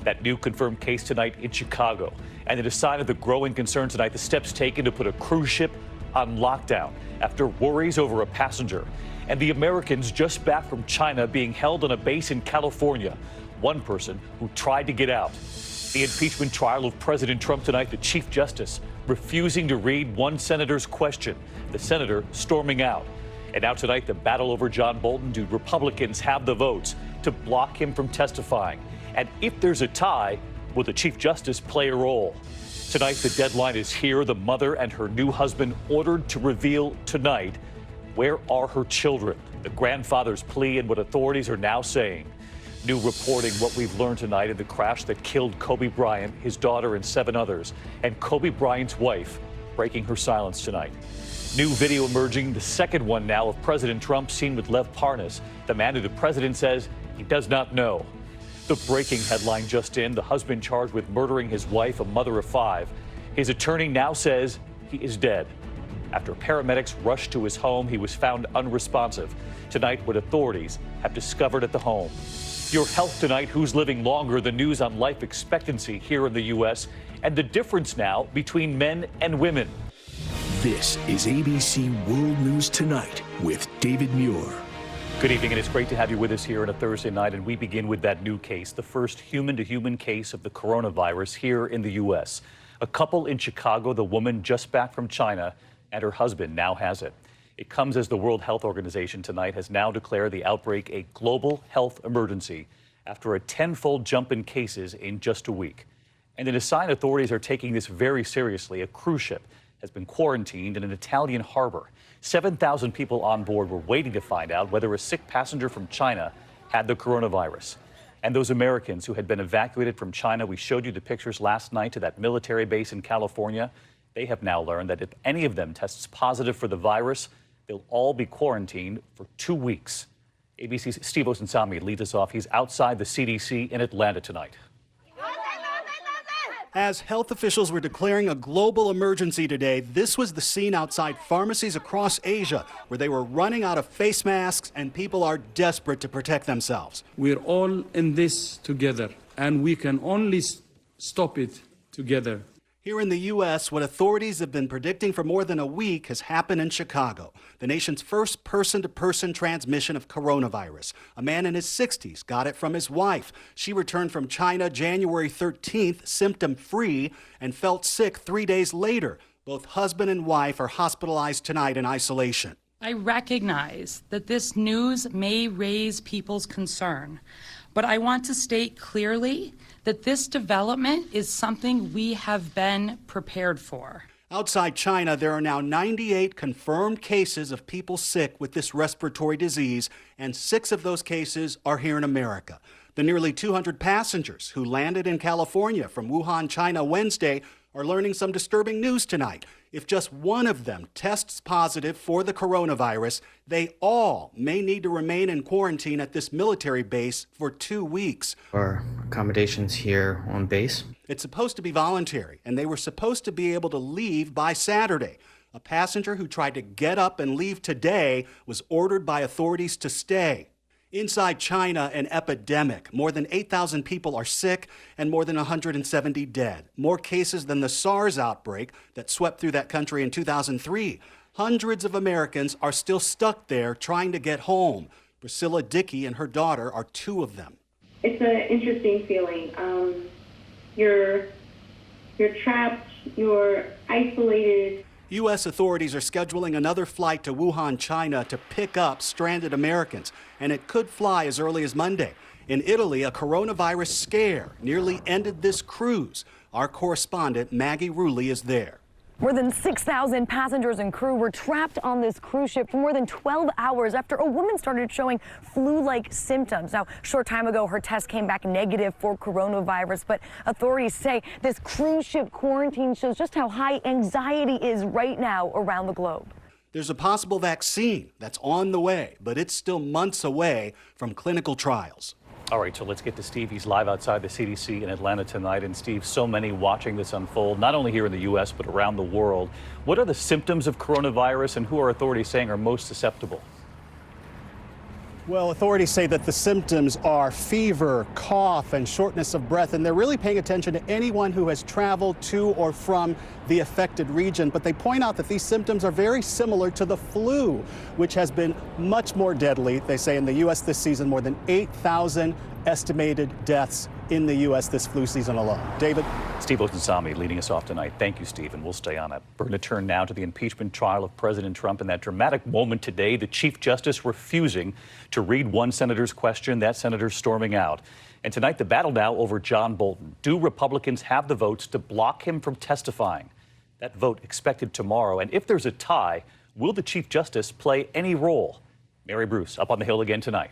That new confirmed case tonight in Chicago. And in a sign of the growing concern tonight, the steps taken to put a cruise ship on lockdown after worries over a passenger. And the Americans just back from China being held on a base in California. One person who tried to get out. The impeachment trial of President Trump tonight, the Chief Justice refusing to read one senator's question, the senator storming out. And now tonight, the battle over John Bolton. Do Republicans have the votes to block him from testifying? And if there's a tie, will the Chief Justice play a role? Tonight, the deadline is here. The mother and her new husband ordered to reveal tonight where are her children, the grandfather's plea, and what authorities are now saying. New reporting what we've learned tonight in the crash that killed Kobe Bryant, his daughter, and 7 others, and Kobe Bryant's wife breaking her silence tonight. New video emerging, the second one now, of President Trump seen with Lev Parnas, the man who the president says he does not know. The breaking headline just in, the husband charged with murdering his wife, a mother of 5. His attorney now says he is dead. After paramedics rushed to his home, he was found unresponsive. Tonight, what authorities have discovered at the home. Your health tonight, who's living longer, the news on life expectancy here in the U.S., and the difference now between men and women. This is ABC World News Tonight with David Muir. Good evening, and it's great to have you with us here on a Thursday night. And we begin with that new case, the first human-to-human case of the coronavirus here in the U.S. A couple in Chicago, the woman just back from China, and her husband now has it. It comes as the World Health Organization tonight has now declared the outbreak a global health emergency after a 10-fold jump in cases in just a week. And in a sign authorities are taking this very seriously, a cruise ship has been quarantined in an Italian harbor. 7,000 people on board were waiting to find out whether a sick passenger from China had the coronavirus. And those Americans who had been evacuated from China, we showed you the pictures last night to that military base in California. They have now learned that if any of them tests positive for the virus, they'll all be quarantined for 2 weeks. ABC's Steve Osunsami leads us off. He's outside the CDC in Atlanta tonight. As health officials were declaring a global emergency today, this was the scene outside pharmacies across Asia, where they were running out of face masks and people are desperate to protect themselves. We're all in this together, and we can only stop it together. Here in the U.S., what authorities have been predicting for more than a week has happened in Chicago, the nation's first person-to-person transmission of coronavirus. A man in his 60s got it from his wife. She returned from China January 13th, symptom-free, and felt sick 3 days later. Both husband and wife are hospitalized tonight in isolation. I recognize that this news may raise people's concern, but I want to state clearly that this development is something we have been prepared for. Outside China, there are now 98 confirmed cases of people sick with this respiratory disease, and 6 of those cases are here in America. The nearly 200 passengers who landed in California from Wuhan, China Wednesday are learning some disturbing news tonight. If just one of them tests positive for the coronavirus, they all may need to remain in quarantine at this military base for 2 weeks. Our accommodations here on base. It's supposed to be voluntary, and they were supposed to be able to leave by Saturday. A passenger who tried to get up and leave today was ordered by authorities to stay. Inside China, an epidemic. More than 8,000 people are sick and more than 170 dead. More cases than the SARS outbreak that swept through that country in 2003. Hundreds of Americans are still stuck there trying to get home. Priscilla Dickey and her daughter are 2 of them. It's an interesting feeling. You're trapped, you're isolated. U.S. authorities are scheduling another flight to Wuhan, China to pick up stranded Americans, and it could fly as early as Monday. In Italy, a coronavirus scare nearly ended this cruise. Our correspondent, Maggie Rulli, is there. More than 6,000 passengers and crew were trapped on this cruise ship for more than 12 hours after a woman started showing flu-like symptoms. Now, a short time ago, her test came back negative for coronavirus, but authorities say this cruise ship quarantine shows just how high anxiety is right now around the globe. There's a possible vaccine that's on the way, but it's still months away from clinical trials. All right, so let's get to Steve. He's live outside the CDC in Atlanta tonight. And Steve, so many watching this unfold, not only here in the U.S., but around the world. What are the symptoms of coronavirus, and who are authorities saying are most susceptible? Well, authorities say that the symptoms are fever, cough, and shortness of breath, and they're really paying attention to anyone who has traveled to or from the affected region. But they point out that these symptoms are very similar to the flu, which has been much more deadly. They say in the U.S. this season, more than 8,000 estimated deaths in the U.S. this flu season alone. David? Steve Osunsami leading us off tonight. Thank you, Steve, and we'll stay on it. We're going to turn now to the impeachment trial of President Trump. In that dramatic moment today, the Chief Justice refusing to read one senator's question, that senator storming out. And tonight, the battle now over John Bolton. Do Republicans have the votes to block him from testifying? That vote expected tomorrow. And if there's a tie, will the Chief Justice play any role? Mary Bruce up on the Hill again tonight.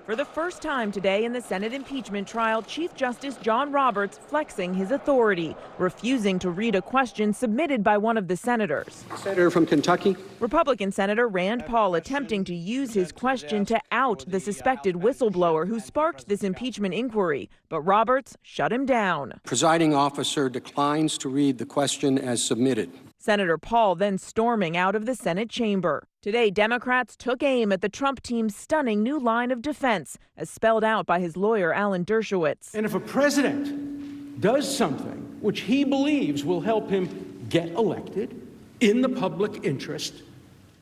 For the first time today in the Senate impeachment trial, Chief Justice John Roberts flexing his authority, refusing to read a question submitted by one of the senators. Senator from Kentucky. Republican Senator Rand Paul attempting to use his question to out the suspected whistleblower who sparked this impeachment inquiry, but Roberts shut him down. Presiding officer declines to read the question as submitted. Senator Paul then storming out of the Senate chamber. Today, Democrats took aim at the Trump team's stunning new line of defense, as spelled out by his lawyer, Alan Dershowitz. And if a president does something which he believes will help him get elected in the public interest,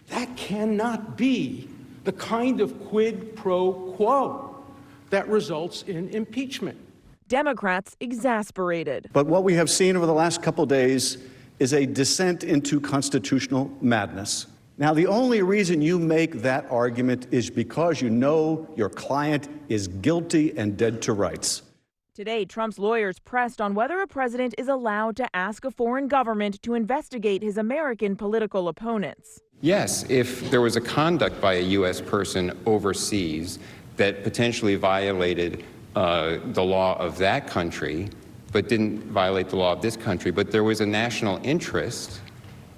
that cannot be the kind of quid pro quo that results in impeachment. Democrats exasperated. But what we have seen over the last couple of days is a descent into constitutional madness. Now, the only reason you make that argument is because you know your client is guilty and dead to rights. Today, Trump's lawyers pressed on whether a president is allowed to ask a foreign government to investigate his American political opponents. Yes, if there was a conduct by a U.S. person overseas that potentially violated the law of that country, but didn't violate the law of this country, but there was a national interest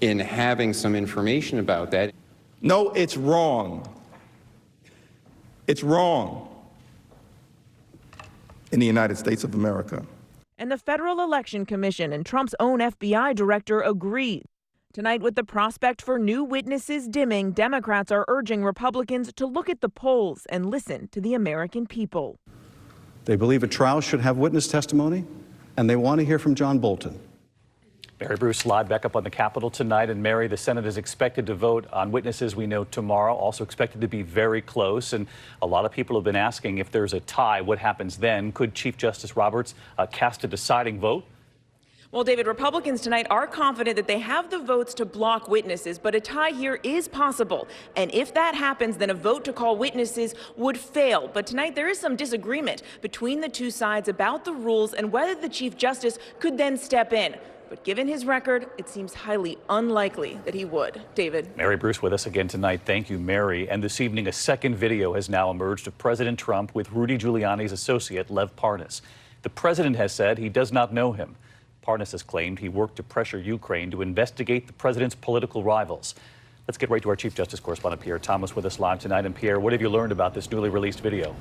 in having some information about that. No, it's wrong. It's wrong in the United States of America. And the Federal Election Commission and Trump's own FBI director agreed. Tonight, with the prospect for new witnesses dimming, Democrats are urging Republicans to look at the polls and listen to the American people. They believe a trial should have witness testimony, and they want to hear from John Bolton. Mary Bruce live back up on the Capitol tonight. And Mary, the Senate is expected to vote on witnesses we know tomorrow, also expected to be very close. And a lot of people have been asking if there's a tie, what happens then? Could Chief Justice Roberts cast a deciding vote? Well, David, Republicans tonight are confident that they have the votes to block witnesses, but a tie here is possible. And if that happens, then a vote to call witnesses would fail. But tonight there is some disagreement between the two sides about the rules and whether the Chief Justice could then step in. But given his record, it seems highly unlikely that he would. David. Mary Bruce with us again tonight. Thank you, Mary. And this evening, a second video has now emerged of President Trump with Rudy Giuliani's associate, Lev Parnas. The president has said he does not know him. Parnas has claimed he worked to pressure Ukraine to investigate the president's political rivals. Let's get right to our Chief Justice correspondent, Pierre Thomas, with us live tonight. And Pierre, what have you learned about this newly released video?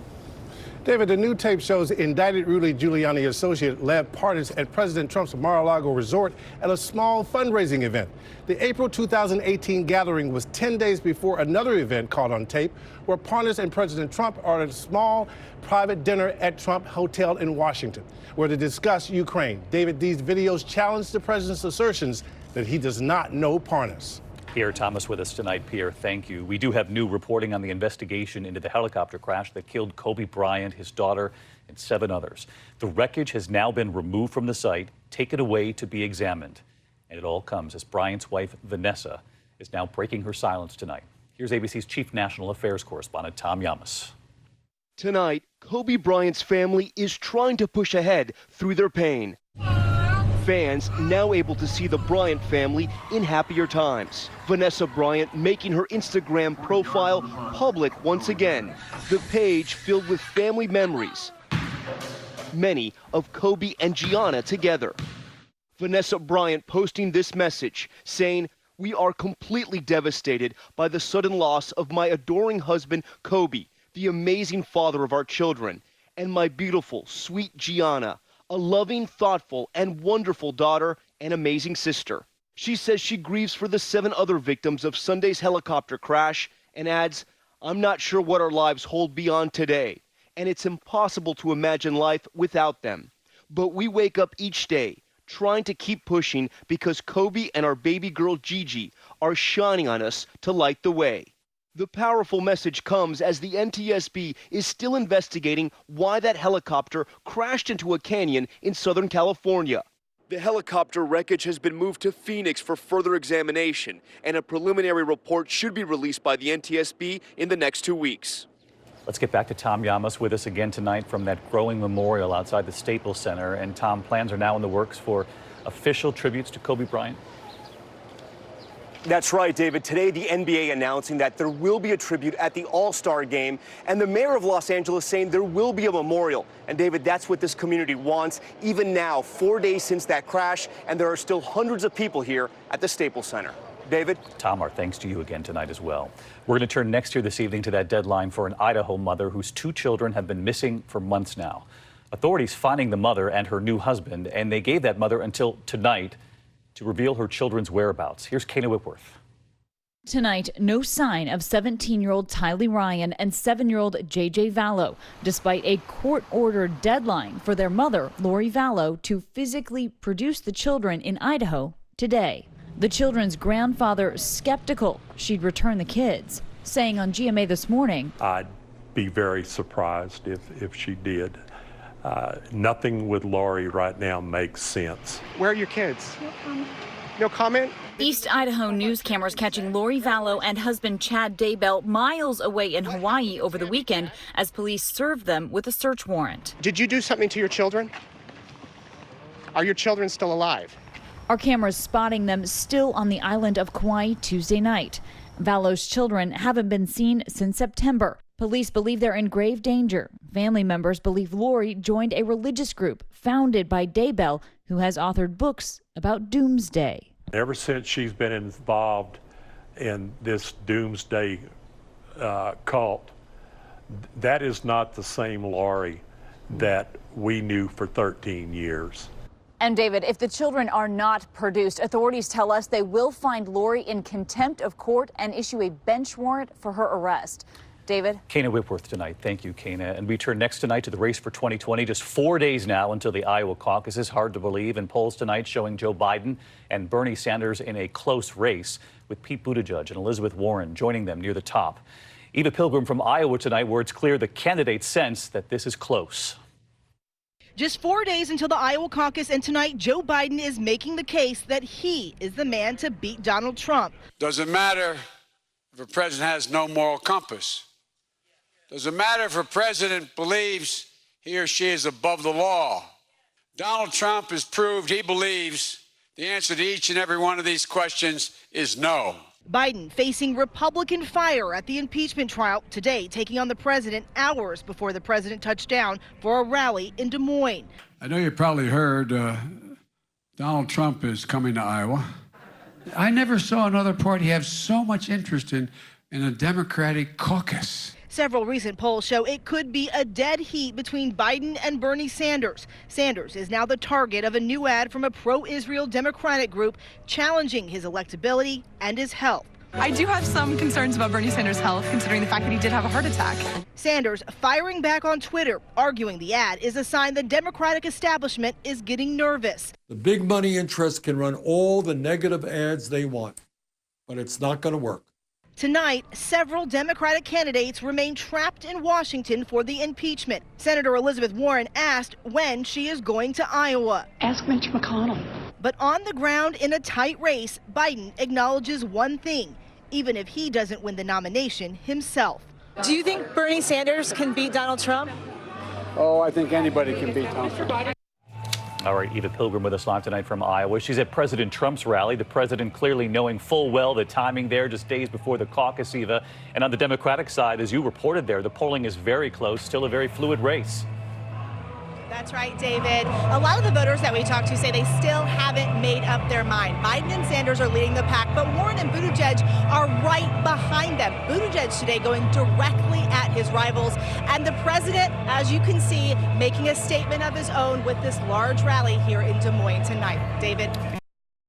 David, the new tape shows indicted Rudy Giuliani associate Lev Parnas at President Trump's Mar-a-Lago resort at a small fundraising event. The April 2018 gathering was 10 days before another event caught on tape where Parnas and President Trump are at a small private dinner at Trump Hotel in Washington, where they discuss Ukraine. David, these videos challenge the president's assertions that he does not know Parnas. Pierre Thomas with us tonight. Pierre, thank you. We do have new reporting on the investigation into the helicopter crash that killed Kobe Bryant, his daughter, and 7 others. The wreckage has now been removed from the site, taken away to be examined. And it all comes as Bryant's wife, Vanessa, is now breaking her silence tonight. Here's ABC's Chief National Affairs correspondent, Tom Yamas. Tonight, Kobe Bryant's family is trying to push ahead through their pain. Fans now able to see the Bryant family in happier times. Vanessa Bryant making her Instagram profile public once again. The page filled with family memories, many of Kobe and Gianna together. Vanessa Bryant posting this message saying, "We are completely devastated by the sudden loss of my adoring husband, Kobe, the amazing father of our children, and my beautiful, sweet Gianna, a loving, thoughtful, and wonderful daughter and amazing sister." She says she grieves for the 7 other victims of Sunday's helicopter crash and adds, I'm not sure what our lives hold beyond today, and it's impossible to imagine life without them. But we wake up each day trying to keep pushing because Kobe and our baby girl Gigi are shining on us to light the way. The powerful message comes as the NTSB is still investigating why that helicopter crashed into a canyon in Southern California. The helicopter wreckage has been moved to Phoenix for further examination, and a preliminary report should be released by the NTSB in the next 2 weeks. Let's get back to Tom Llamas with us again tonight from that growing memorial outside the Staples Center. And Tom, plans are now in the works for official tributes to Kobe Bryant. That's right, David. Today, the NBA announcing that there will be a tribute at the All-Star game, and the mayor of Los Angeles saying there will be a memorial. And David, that's what this community wants, even now, 4 days since that crash, and there are still hundreds of people here at the Staples Center. David? Tom, our thanks to you again tonight as well. We're going to turn next year this evening to that deadline for an Idaho mother whose 2 children have been missing for months now. Authorities finding the mother and her new husband, and they gave that mother until tonight to reveal her children's whereabouts. Here's Kana Whitworth. Tonight, no sign of 17-year-old Tylee Ryan and 7-year-old JJ Vallow, despite a court-ordered deadline for their mother, Lori Vallow, to physically produce the children in Idaho today. The children's grandfather skeptical she'd return the kids, saying on GMA this morning, I'd be very surprised if she did. Nothing with Lori right now makes sense. Where are your kids? No comment? East Idaho news cameras catching Lori Vallow and husband Chad Daybell miles away in Hawaii over the weekend as police served them with a search warrant. Did you do something to your children? Are your children still alive? Our cameras spotting them still on the island of Kauai Tuesday night. Vallow's children haven't been seen since September. Police believe they're in grave danger. Family members believe Lori joined a religious group founded by Daybell, who has authored books about doomsday. Ever since she's been involved in this doomsday cult, that is not the same Lori that we knew for 13 years. And David, if the children are not produced, authorities tell us they will find Lori in contempt of court and issue a bench warrant for her arrest. David? Kana Whitworth tonight. Thank you, Kana. And we turn next tonight to the race for 2020. Just 4 days now until the Iowa caucus. Is hard to believe. And polls tonight showing Joe Biden and Bernie Sanders in a close race, with Pete Buttigieg and Elizabeth Warren joining them near the top. Eva Pilgrim from Iowa tonight, where it's clear the candidates sense that this is close. Just 4 days until the Iowa caucus, and tonight Joe Biden is making the case that he is the man to beat Donald Trump. Doesn't matter if a president has no moral compass. Doesn't matter if a president believes he or she is above the law. Donald Trump has proved he believes the answer to each and every one of these questions is no. Biden facing Republican fire at the impeachment trial today, taking on the president hours before the president touched down for a rally in Des Moines. I know you probably heard Donald Trump is coming to Iowa. I never saw another party have so much interest in a Democratic caucus. Several recent polls show it could be a dead heat between Biden and Bernie Sanders. Sanders is now the target of a new ad from a pro-Israel Democratic group challenging his electability and his health. I do have some concerns about Bernie Sanders' health, considering the fact that he did have a heart attack. Sanders firing back on Twitter, arguing the ad is a sign the Democratic establishment is getting nervous. The big money interests can run all the negative ads they want, but it's not going to work. Tonight, several Democratic candidates remain trapped in Washington for the impeachment. Senator Elizabeth Warren asked when she is going to Iowa. Ask Mitch McConnell. But on the ground in a tight race, Biden acknowledges one thing, even if he doesn't win the nomination himself. Do you think Bernie Sanders can beat Donald Trump? Oh, I think anybody can beat Donald Trump. All right, Eva Pilgrim with us live tonight from Iowa. She's at President Trump's rally. The president clearly knowing full well the timing there, just days before the caucus, Eva. And on the Democratic side, as you reported there, the polling is very close, still a very fluid race. That's right, David. A lot of the voters that we talked to say they still haven't made up their mind. Biden and Sanders are leading the pack, but Warren and Buttigieg are right behind them. Buttigieg today going directly at his rivals. And the president, as you can see, making a statement of his own with this large rally here in Des Moines tonight. David.